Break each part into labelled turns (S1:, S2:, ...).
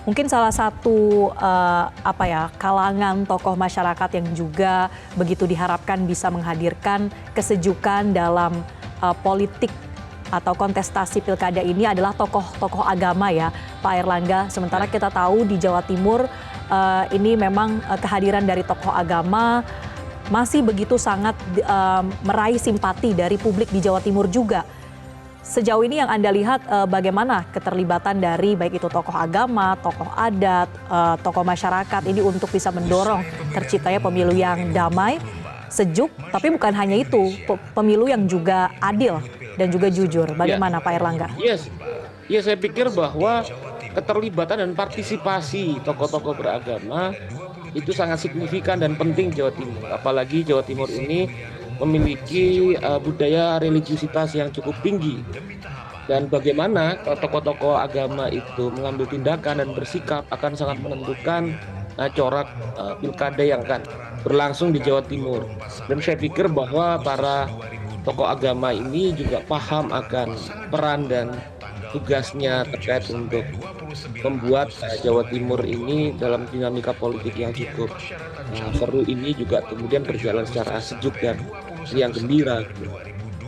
S1: mungkin salah satu kalangan tokoh masyarakat yang juga begitu diharapkan bisa menghadirkan kesejukan dalam politik atau kontestasi pilkada ini adalah tokoh-tokoh agama ya Pak Airlangga. Sementara kita tahu di Jawa Timur ini memang kehadiran dari tokoh agama masih begitu sangat meraih simpati dari publik di Jawa Timur juga. Sejauh ini yang Anda lihat bagaimana keterlibatan dari baik itu tokoh agama, tokoh adat, tokoh masyarakat ini untuk bisa mendorong terciptanya pemilu yang damai, sejuk, tapi bukan hanya itu, pemilu yang juga adil dan juga jujur. Bagaimana Pak Airlangga?
S2: Ya, saya pikir bahwa keterlibatan dan partisipasi tokoh-tokoh beragama itu sangat signifikan dan penting Jawa Timur. Apalagi Jawa Timur ini memiliki budaya religiusitas yang cukup tinggi. Dan bagaimana tokoh-tokoh agama itu mengambil tindakan dan bersikap akan sangat menentukan corak pilkada yang akan berlangsung di Jawa Timur. Dan saya pikir bahwa para tokoh agama ini juga paham akan peran dan tugasnya terkait untuk membuat Jawa Timur ini dalam dinamika politik yang cukup seru ini juga kemudian berjalan secara sejuk dan yang gembira.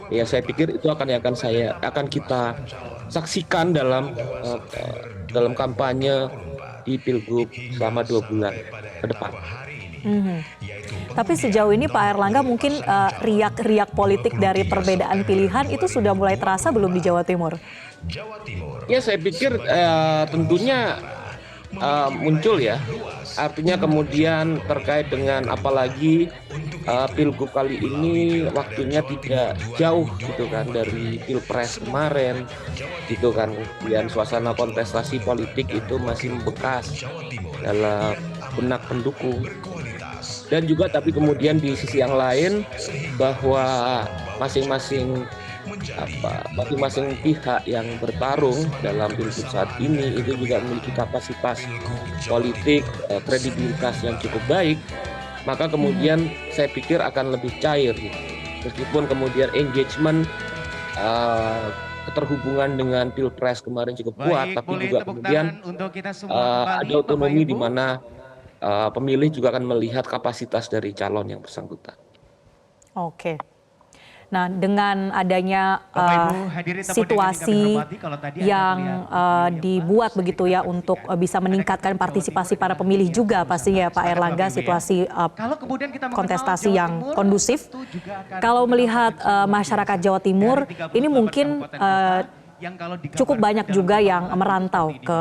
S2: Ya, saya pikir itu akan kita saksikan dalam kampanye di Pilgub selama 2 bulan ke depan.
S1: Tapi sejauh ini Pak Airlangga mungkin riak-riak politik dari perbedaan pilihan itu sudah mulai terasa belum di Jawa Timur?
S2: Ya, saya pikir tentunya muncul ya. Artinya kemudian terkait dengan apalagi Pilgub kali ini waktunya tidak jauh gitu kan dari Pilpres kemarin gitu kan. Kemudian suasana kontestasi politik itu masih membekas dalam benak pendukung. Dan juga tapi kemudian di sisi yang lain bahwa masing-masing pihak yang bertarung dalam pilgub saat ini itu juga memiliki kapasitas politik, kredibilitas yang cukup baik, maka kemudian saya pikir akan lebih cair gitu. Meskipun kemudian engagement keterhubungan dengan pilpres kemarin cukup kuat, tapi juga kemudian ada otonomi di mana pemilih juga akan melihat kapasitas dari calon yang bersangkutan.
S1: Oke. Nah, dengan adanya situasi yang dibuat begitu ya untuk bisa meningkatkan partisipasi para pemilih juga pastinya Pak Airlangga, situasi kontestasi yang kondusif. Kalau melihat masyarakat Jawa Timur, ini mungkin cukup banyak juga yang merantau ke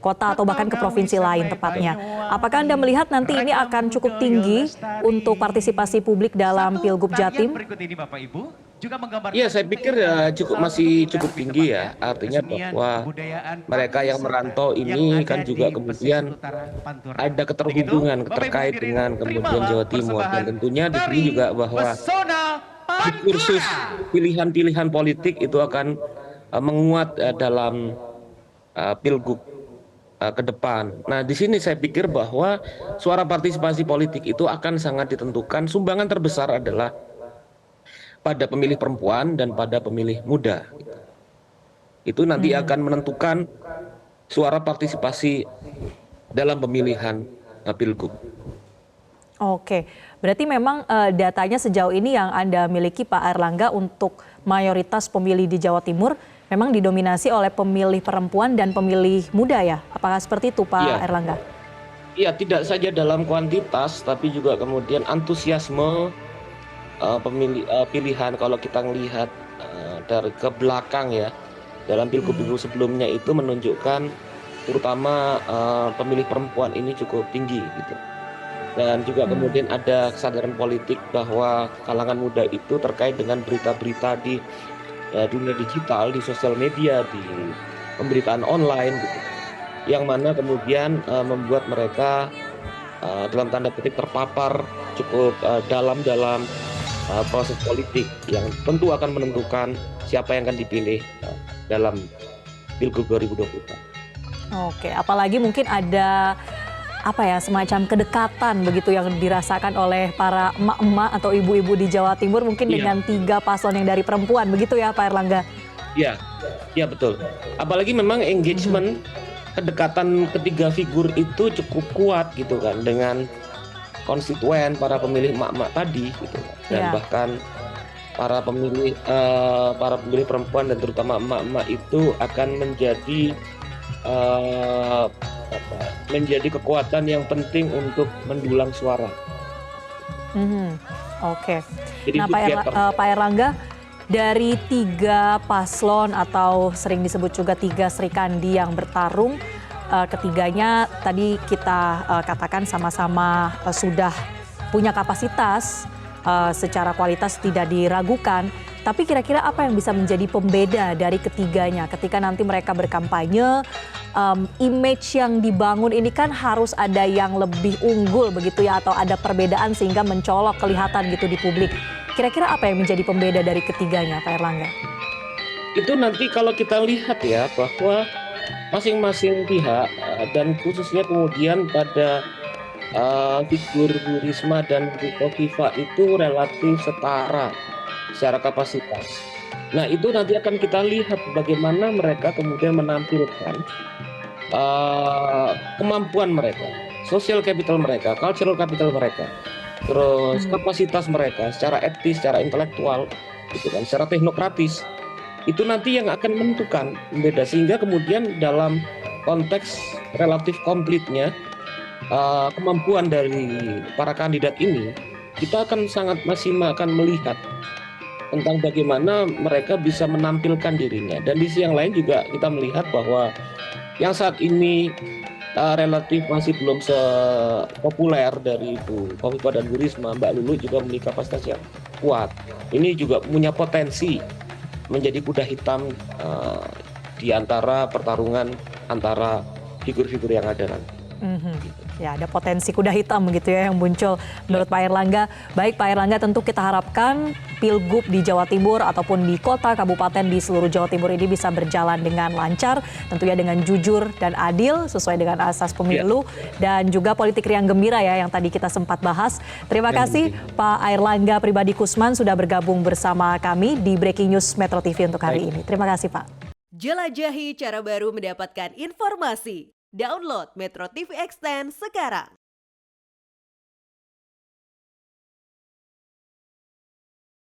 S1: kota atau bahkan ke provinsi lain tepatnya. Apakah Anda melihat nanti ini akan cukup tinggi untuk partisipasi publik dalam Pilgub Jatim?
S2: Iya, saya pikir masih cukup tinggi ya. Artinya bahwa mereka yang merantau ini kan juga kemudian ada keterhubungan terkait dengan kemudian Jawa Timur. Dan tentunya di sini juga bahwa diskursus pilihan-pilihan politik itu akan menguat dalam Pilgub ke depan. Nah, di sini saya pikir bahwa suara partisipasi politik itu akan sangat ditentukan. Sumbangan terbesar adalah pada pemilih perempuan dan pada pemilih muda. Itu nanti akan menentukan suara partisipasi dalam pemilihan Pilgub.
S1: Oke, berarti memang datanya sejauh ini yang Anda miliki Pak Airlangga untuk mayoritas pemilih di Jawa Timur memang didominasi oleh pemilih perempuan dan pemilih muda ya? Apakah seperti itu Pak Airlangga?
S2: Iya, tidak saja dalam kuantitas tapi juga kemudian antusiasme pilihan. Kalau kita melihat dari ke belakang ya, dalam pilgub-pilgub sebelumnya itu menunjukkan terutama pemilih perempuan ini cukup tinggi gitu. Dan juga kemudian ada kesadaran politik bahwa kalangan muda itu terkait dengan berita-berita di dunia digital, di sosial media, di pemberitaan online gitu, yang mana kemudian membuat mereka dalam tanda petik terpapar cukup dalam proses politik yang tentu akan menentukan siapa yang akan dipilih dalam Pilgub 2024.
S1: Oke, apalagi mungkin ada semacam kedekatan begitu yang dirasakan oleh para emak-emak atau ibu-ibu di Jawa Timur mungkin dengan 3 paslon yang dari perempuan, begitu ya Pak Airlangga?
S2: Iya, betul. Apalagi memang engagement kedekatan ketiga figur itu cukup kuat gitu kan dengan konstituen para pemilih emak-emak tadi gitu kan. Dan
S1: Ya.
S2: bahkan para pemilih perempuan dan terutama emak-emak itu akan eh, menjadi kekuatan yang penting untuk mendulang suara.
S1: Mhm. Oke.
S2: Jadi
S1: Nah,
S2: itu
S1: Pak Erlangga, dari 3 paslon atau sering disebut juga 3 Serikandi yang bertarung, ketiganya tadi kita katakan sama-sama sudah punya kapasitas, secara kualitas tidak diragukan. Tapi kira-kira apa yang bisa menjadi pembeda dari ketiganya ketika nanti mereka berkampanye, image yang dibangun ini kan harus ada yang lebih unggul begitu ya, atau ada perbedaan sehingga mencolok kelihatan gitu di publik. Kira-kira apa yang menjadi pembeda dari ketiganya, Pak Erlangga?
S2: itu nanti kalau kita lihat ya bahwa masing-masing pihak dan khususnya kemudian pada figur Bu Risma dan Bu Kofifa itu relatif setara secara kapasitas. Nah itu nanti akan kita lihat bagaimana mereka kemudian menampilkan kemampuan mereka, social capital mereka, cultural capital mereka, terus kapasitas mereka secara etis, secara intelektual, gitu kan, secara teknokratis. Itu nanti yang akan menentukan beda sehingga kemudian dalam konteks relatif komplitnya kemampuan dari para kandidat ini kita akan sangat akan melihat tentang bagaimana mereka bisa menampilkan dirinya. Dan di sisi yang lain juga kita melihat bahwa yang saat ini relatif masih belum sepopuler dari Bu Kofifa dan Bu Risma, Mbak Lulu juga memiliki kapasitas yang kuat. Ini juga punya potensi menjadi kuda hitam di antara pertarungan antara figur-figur yang ada nanti.
S1: Ya, ada potensi kuda hitam begitu ya yang muncul menurut Pak Erlangga. Baik Pak Erlangga, tentu kita harapkan Pilgub di Jawa Timur ataupun di kota, kabupaten di seluruh Jawa Timur ini bisa berjalan dengan lancar, tentunya dengan jujur dan adil sesuai dengan asas pemilu dan juga politik riang gembira ya yang tadi kita sempat bahas. Terima kasih Pak Airlangga Pribadi Kusman sudah bergabung bersama kami di Breaking News Metro TV untuk hari ini. Terima kasih Pak.
S3: Jelajahi cara baru mendapatkan informasi. Download Metro TV Extend sekarang.